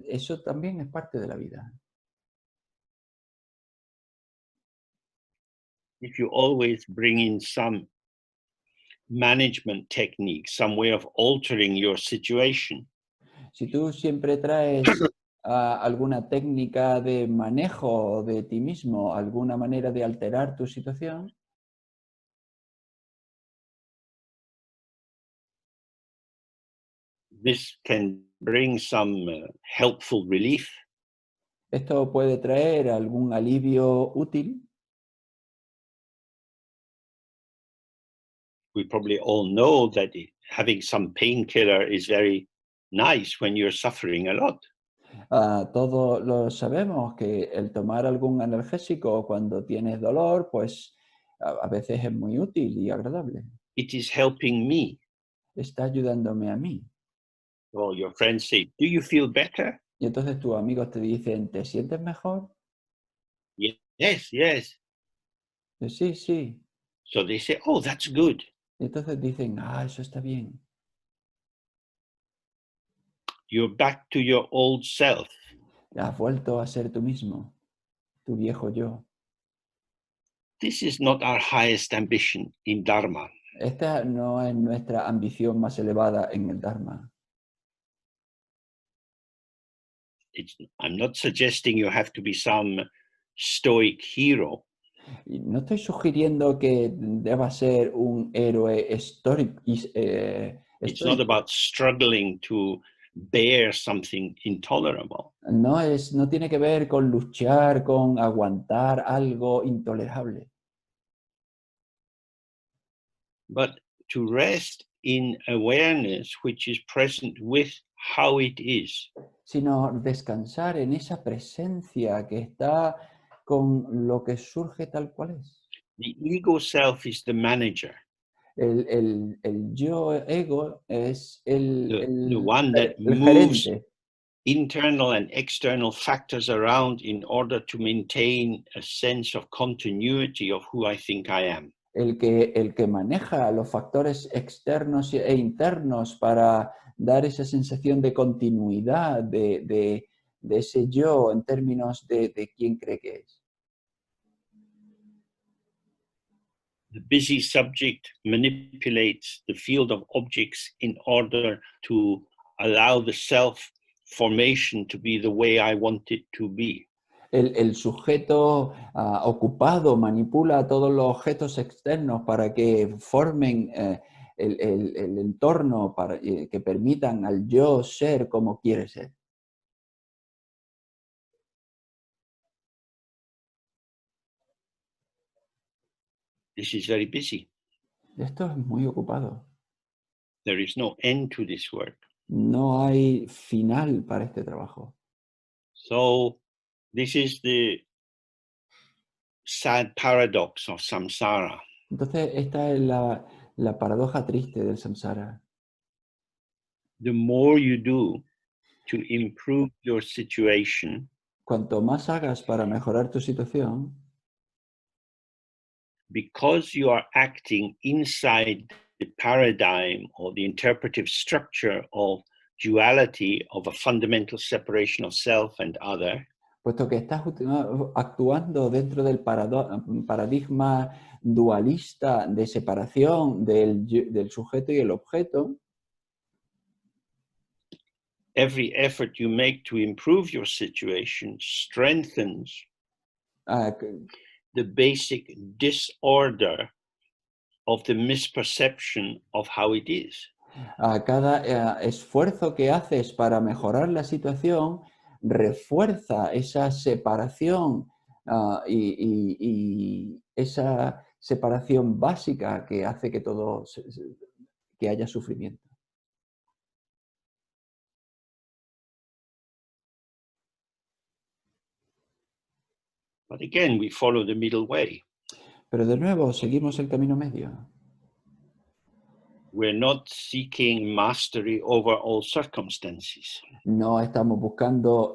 eso también es parte de la vida. If you always bring in some management technique, some way of altering your situation, Si tú siempre traes alguna técnica de manejo de ti mismo, alguna manera de alterar tu situación, this can bring some helpful relief. esto puede traer algún alivio útil. We probably all know that having some painkiller is very nice when you're suffering a lot. Todos lo sabemos que el tomar algún analgésico cuando tienes dolor, pues a veces es muy útil y agradable. It is helping me. Está ayudándome a mí. Well, your friends say, "Do you feel better?" Y entonces tus amigos te dicen, ¿te sientes mejor? Yes, yes. Yo, sí, sí. So they say, "Oh, that's good." Y entonces dicen, eso está bien. You're back to your old self. Has vuelto a ser tú mismo, tu viejo yo. This is not our highest ambition in Dharma. Esta no es nuestra ambición más elevada en el Dharma. I'm not suggesting you have to be some stoic hero. Y no estoy sugiriendo que deba ser un héroe histórico. It's not about struggling to bear something intolerable. No tiene que ver con luchar, con aguantar algo intolerable, But to rest in awareness which is present with how it is. sino descansar en esa presencia que está con lo que surge tal cual es. The ego self is the manager, El yo ego es the one that el moves gerente, internal and external factors around in order to maintain a sense of continuity of who I think I am. el que maneja los factores externos e internos para dar esa sensación de continuidad de ese yo en términos de quién cree que es. The busy subject manipulates the field of objects in order to allow the self formation to be the way I want it to be. El sujeto ocupado manipula todos los objetos externos para que formen el entorno, para que permitan al yo ser como quiere ser. This is very busy. Esto es muy ocupado. There is no end to this work. No hay final para este trabajo. So this is the sad paradox of samsara. Entonces, esta es la paradoja triste del samsara. The more you do to improve your situation, Cuanto más hagas para mejorar tu situación, because you are acting inside the paradigm or the interpretive structure of duality, of a fundamental separation of self and other, puesto que estás actuando dentro del paradigma dualista de separación del sujeto y el objeto, every effort you make to improve your situation strengthens the basic disorder of the misperception of how it is. cada esfuerzo que haces para mejorar la situación refuerza esa separación y esa separación básica que hace que que haya sufrimiento. But again, we follow the middle way. Pero de nuevo, seguimos el camino medio. We're not seeking mastery over all circumstances. No estamos buscando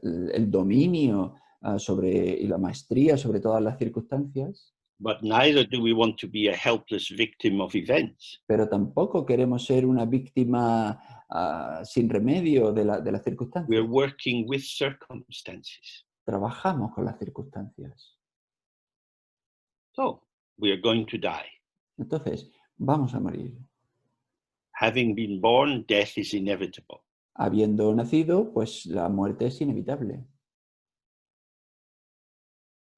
el dominio y la maestría sobre todas las circunstancias, But neither do we want to be a helpless victim of events. pero tampoco queremos ser una víctima sin remedio de las We're circunstancias. working with circumstances. Trabajamos con las circunstancias. So we are going to die. Entonces, vamos a morir. Having been born, death is inevitable. Habiendo nacido, pues la muerte es inevitable.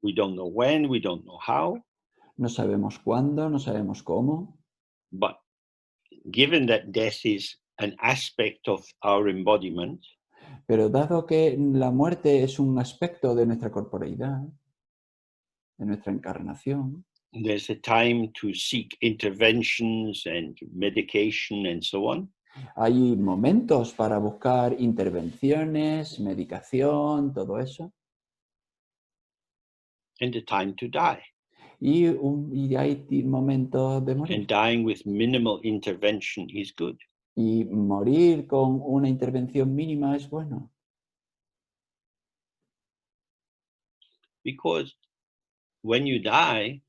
We don't know when, we don't know how, No sabemos cuándo, no sabemos cómo, but given that death is an aspect of our embodiment, pero dado que la muerte es un aspecto de nuestra corporeidad, de nuestra encarnación, there's a time to seek interventions and medication and so on. hay momentos para buscar intervenciones, medicación, todo eso, And a time to die. y hay momentos de morir. And dying with minimal intervention is good. Y morir con una intervención mínima es bueno, Because when you die,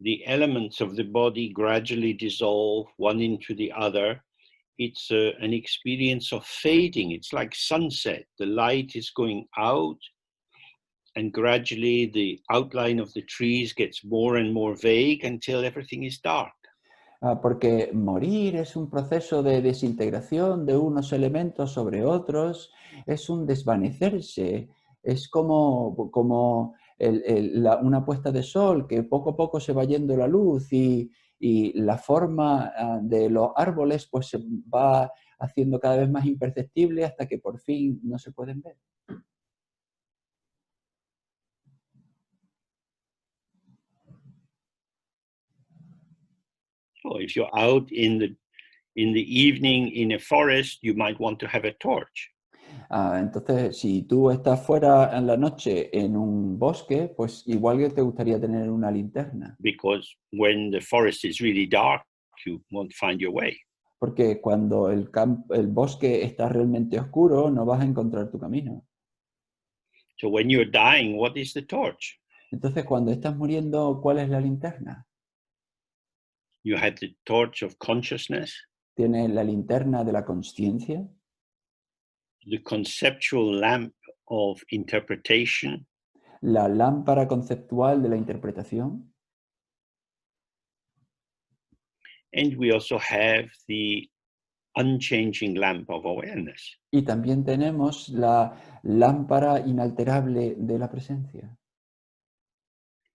the elements of the body gradually dissolve one into the other. It's an experience of fading. It's like sunset. The light is going out, and gradually the outline of the trees gets more and more vague until everything is dark. porque morir es un proceso de desintegración de unos elementos sobre otros, es un desvanecerse, es como una puesta de sol que poco a poco se va yendo la luz y la forma de los árboles pues se va haciendo cada vez más imperceptible hasta que por fin no se pueden ver. So if you're out in the evening in a forest, you might want to have a torch. Entonces, si tú estás fuera en la noche en un bosque, pues igual que te gustaría tener una linterna. Because when the forest is really dark, you won't find your way. Porque cuando el bosque está realmente oscuro, no vas a encontrar tu camino. So when you're dying, what is the torch? Entonces, cuando estás muriendo, ¿cuál es la linterna? You have the torch of consciousness, ¿Tienes la linterna de la consciencia? the conceptual lamp of interpretation, ¿La lámpara conceptual de la interpretación? and we also have the unchanging lamp of awareness. Y también tenemos la lámpara inalterable de la presencia.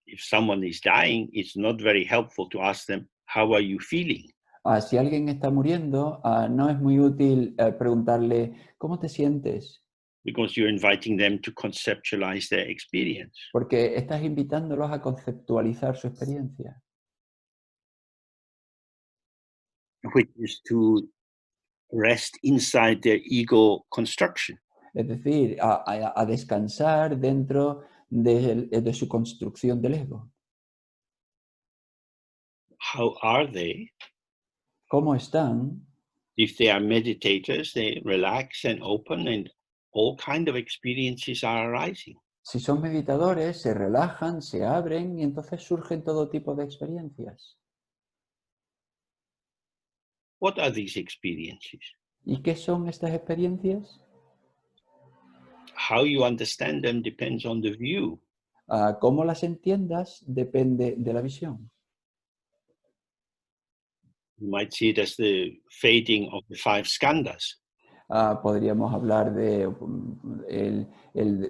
If someone is dying, it's not very helpful to ask them, how are you feeling? Si alguien está muriendo, no es muy útil preguntarle, ¿cómo te sientes? Because you're inviting them to conceptualize their experience. Porque estás invitándolos a conceptualizar su experiencia. Which is to rest inside their ego construction. Es decir, a descansar dentro de su construcción del ego. How are they? ¿Cómo están? If they are meditators, they relax and open and all kind of experiences are arising. Si son meditadores, se relajan, se abren y entonces surgen todo tipo de experiencias. What are these experiences? ¿Y qué son estas experiencias? How you understand them depends on the view. Cómo las entiendas depende de la visión. You might see it as the fading of the five skandhas. Podríamos hablar de el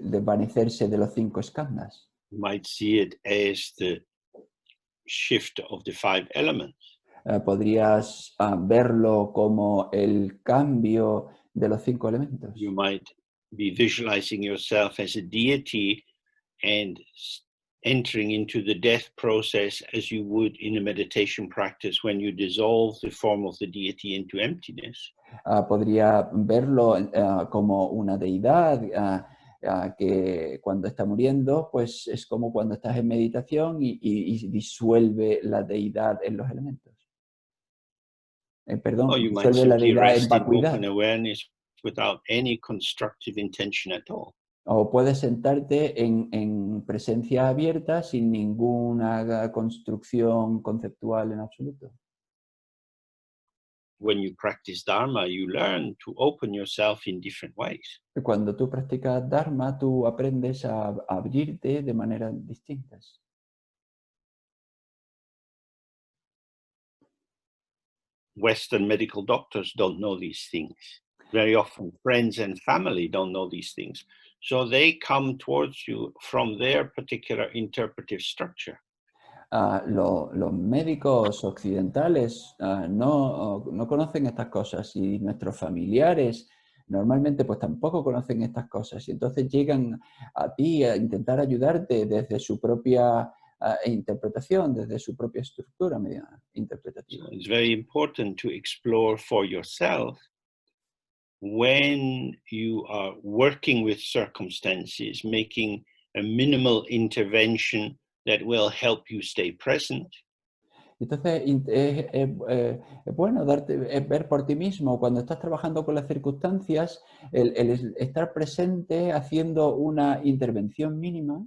desvanecerse de los 5 skandhas. You might see it as the shift of the five elements. Podrías verlo como el cambio de los 5 elementos. You might be visualizing yourself as a deity and entering into the death process as you would in a meditation practice when you dissolve the form of the deity into emptiness. Podría verlo como una deidad que cuando está muriendo, pues es como cuando estás en meditación y disuelve la deidad en los elementos. Or you might Disuelve la simply deidad en rest in vacuidad. open awareness without any constructive intention at all. O puedes sentarte en presencia abierta sin ninguna construcción conceptual en absoluto. When you practice Dharma, you learn to open yourself in different ways. Cuando tú practicas Dharma, tú aprendes a abrirte de maneras distintas. Western medical doctors don't know these things. Very often, friends and family don't know these things. So they come towards you from their particular interpretive structure. Los médicos occidentales no conocen estas cosas y nuestros familiares normalmente pues tampoco conocen estas cosas y entonces llegan a ti a intentar ayudarte desde su propia interpretación, desde su propia estructura interpretativa. So it's very important to explore for yourself when you are working with circumstances, making a minimal intervention that will help you stay present. Entonces, es bueno ver por ti mismo cuando estás trabajando con las circunstancias, el estar presente haciendo una intervención mínima.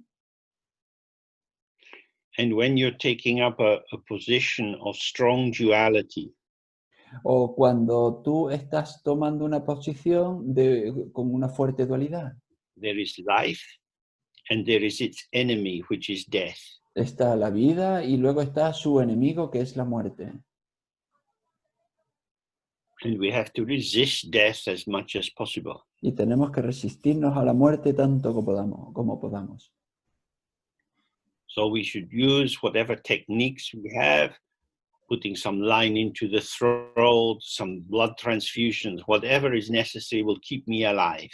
And when you're taking up a position of strong duality, O cuando tú estás tomando una posición con una fuerte dualidad. there is life and there is its enemy, which is death. Está la vida y luego está su enemigo, que es la muerte. And we have to resist death as much as possible. Y tenemos que resistirnos a la muerte tanto como podamos. So we should use whatever techniques we have, putting some line into the throat, some blood transfusions, whatever is necessary will keep me alive.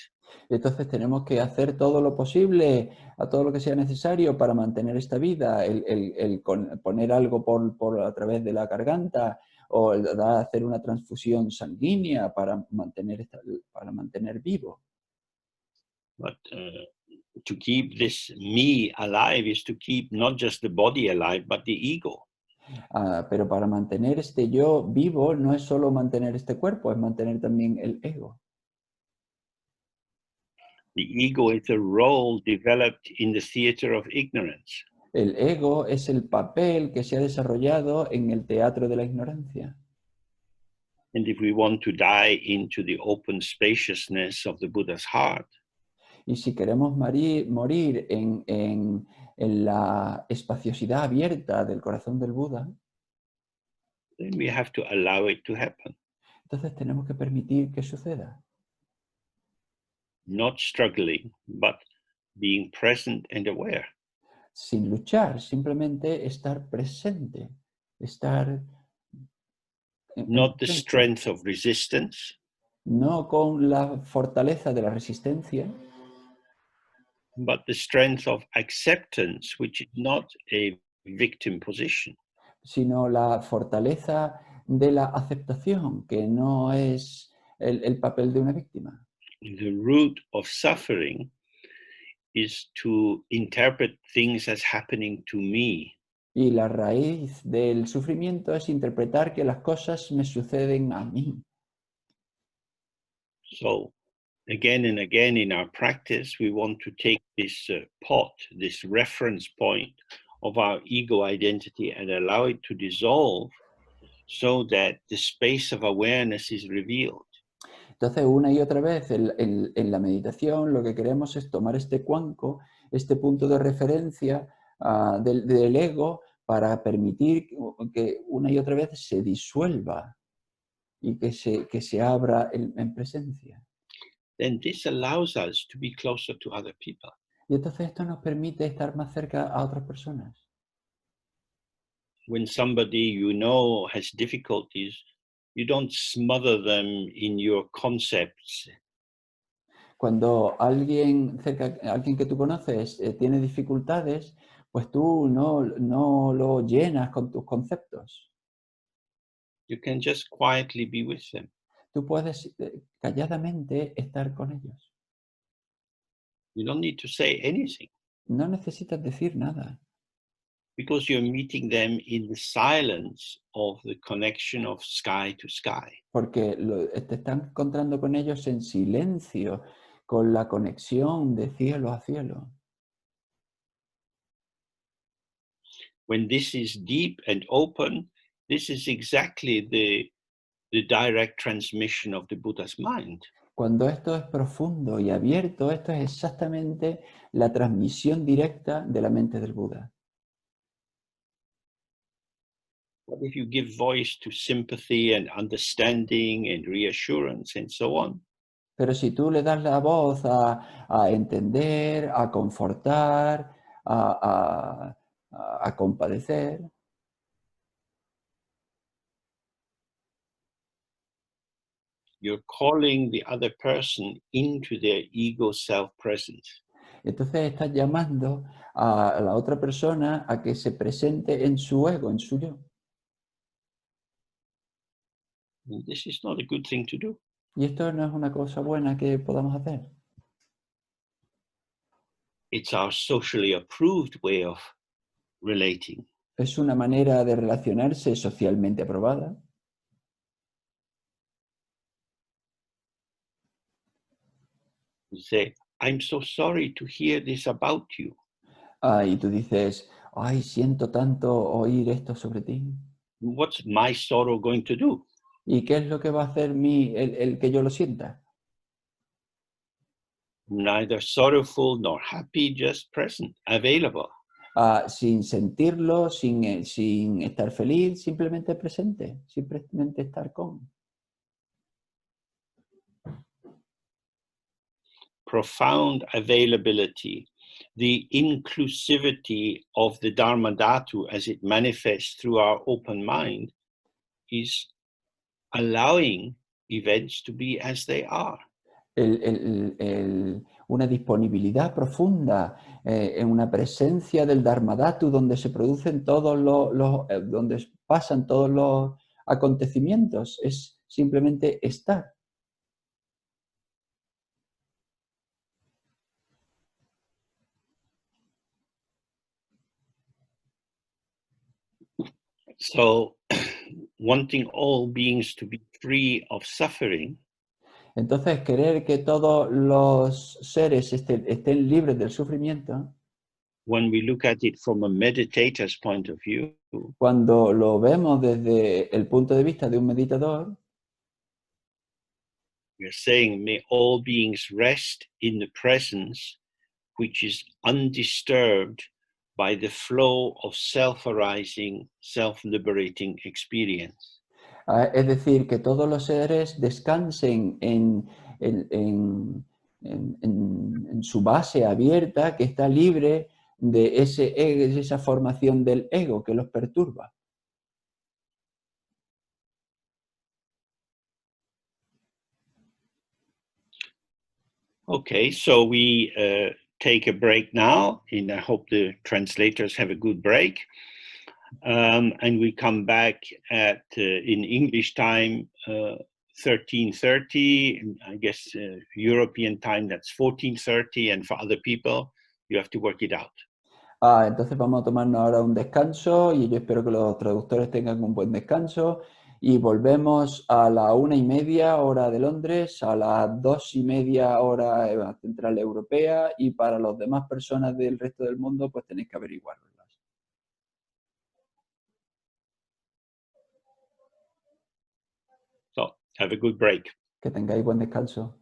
Entonces tenemos que hacer todo lo posible, a todo lo que sea necesario para mantener esta vida, poner algo a través de la garganta o hacer una transfusión sanguínea para mantener vivo. But to keep this me alive is to keep not just the body alive, but the ego. Pero para mantener este yo vivo no es solo mantener este cuerpo, es mantener también el ego. The ego is a role developed in the theater of ignorance. El ego es el papel que se ha desarrollado en el teatro de la ignorancia. And if we want to die into the open spaciousness of the Buddha's heart, Y si queremos morir en la espaciosidad abierta del corazón del Buda, then we have to allow it to happen. entonces tenemos que permitir que suceda. Not struggling, but being present and aware. Sin luchar, simplemente estar presente, estar Not the presencia. strength of resistance, No con la fortaleza de la resistencia, but the strength of acceptance, which is not a victim position. sino la fortaleza de la aceptación, que no es el papel de una víctima. The root of suffering is to interpret things as happening to me. Y la raíz del sufrimiento es interpretar que las cosas me suceden a mí. So again and again in our practice, we want to take this pot, this reference point of our ego identity and allow it to dissolve so that the space of awareness is revealed. Entonces, una y otra vez en la meditación lo que queremos es tomar este cuenco, este punto de referencia del ego para permitir que una y otra vez se disuelva y que se abra en presencia. Then this allows us to be closer to other people. Y entonces esto nos permite estar más cerca a otras personas. When somebody you know has difficulties, you don't smother them in your concepts. Cuando alguien que tú conoces tiene dificultades, pues tú no lo llenas con tus conceptos. You can just quietly be with them. Tú puedes calladamente estar con ellos. You don't need to say anything No necesitas decir nada, because you're meeting them in the silence of the connection of sky to sky. porque te estás encontrando con ellos en silencio, con la conexión de cielo a cielo. When this is deep and open, this is exactly the direct transmission of the Buddha's mind. Cuando esto es profundo y abierto, esto es exactamente la transmisión directa de la mente del Buda. What if you give voice to sympathy and understanding and reassurance and so on? Pero si tú le das la voz a entender, a confortar, a compadecer, You're calling the other person into their ego self-presence. entonces estás llamando a la otra persona a que se presente en su ego, en su yo. And this is not a good thing to do. Y esto no es una cosa buena que podamos hacer. It's our socially approved way of relating. Es una manera de relacionarse socialmente aprobada. You say, I'm so sorry to hear this about you. Y tú dices, ay, siento tanto oír esto sobre ti. What's my sorrow going to do? ¿Y qué es lo que va a hacer el que yo lo sienta? Neither sorrowful nor happy, just present, available. Sin sentirlo, sin estar feliz, simplemente presente, simplemente estar con. Profound availability, the inclusivity of the Dharma Dhatu as it manifests through our open mind is allowing events to be as they are. Una disponibilidad profunda, en una presencia del Dharmadhatu donde se producen donde pasan todos los acontecimientos, es simplemente estar. So, wanting all beings to be free of suffering, Entonces, querer que todos los seres estén libres del sufrimiento, when we look at it from a meditator's point of view, cuando lo vemos desde el punto de vista de un meditador, we're saying, may all beings rest in the presence which is undisturbed by the flow of self-arising, self-liberating experience. es decir, que todos los seres descansen en su base abierta, que está libre de esa formación del ego que los perturba. Okay, so we take a break now, and I hope the translators have a good break. And we come back at, in English time, 13:30, I guess European time, that's 14:30, and for other people, you have to work it out. Entonces vamos a tomarnos ahora un descanso y yo espero que los traductores tengan un buen descanso Y volvemos a la 1:30 hora de Londres, a las 2:30 hora central europea, y para las demás personas del resto del mundo, pues tenéis que averiguarlas. So have a good break. Que tengáis buen descanso.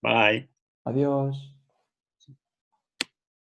Bye. Adiós.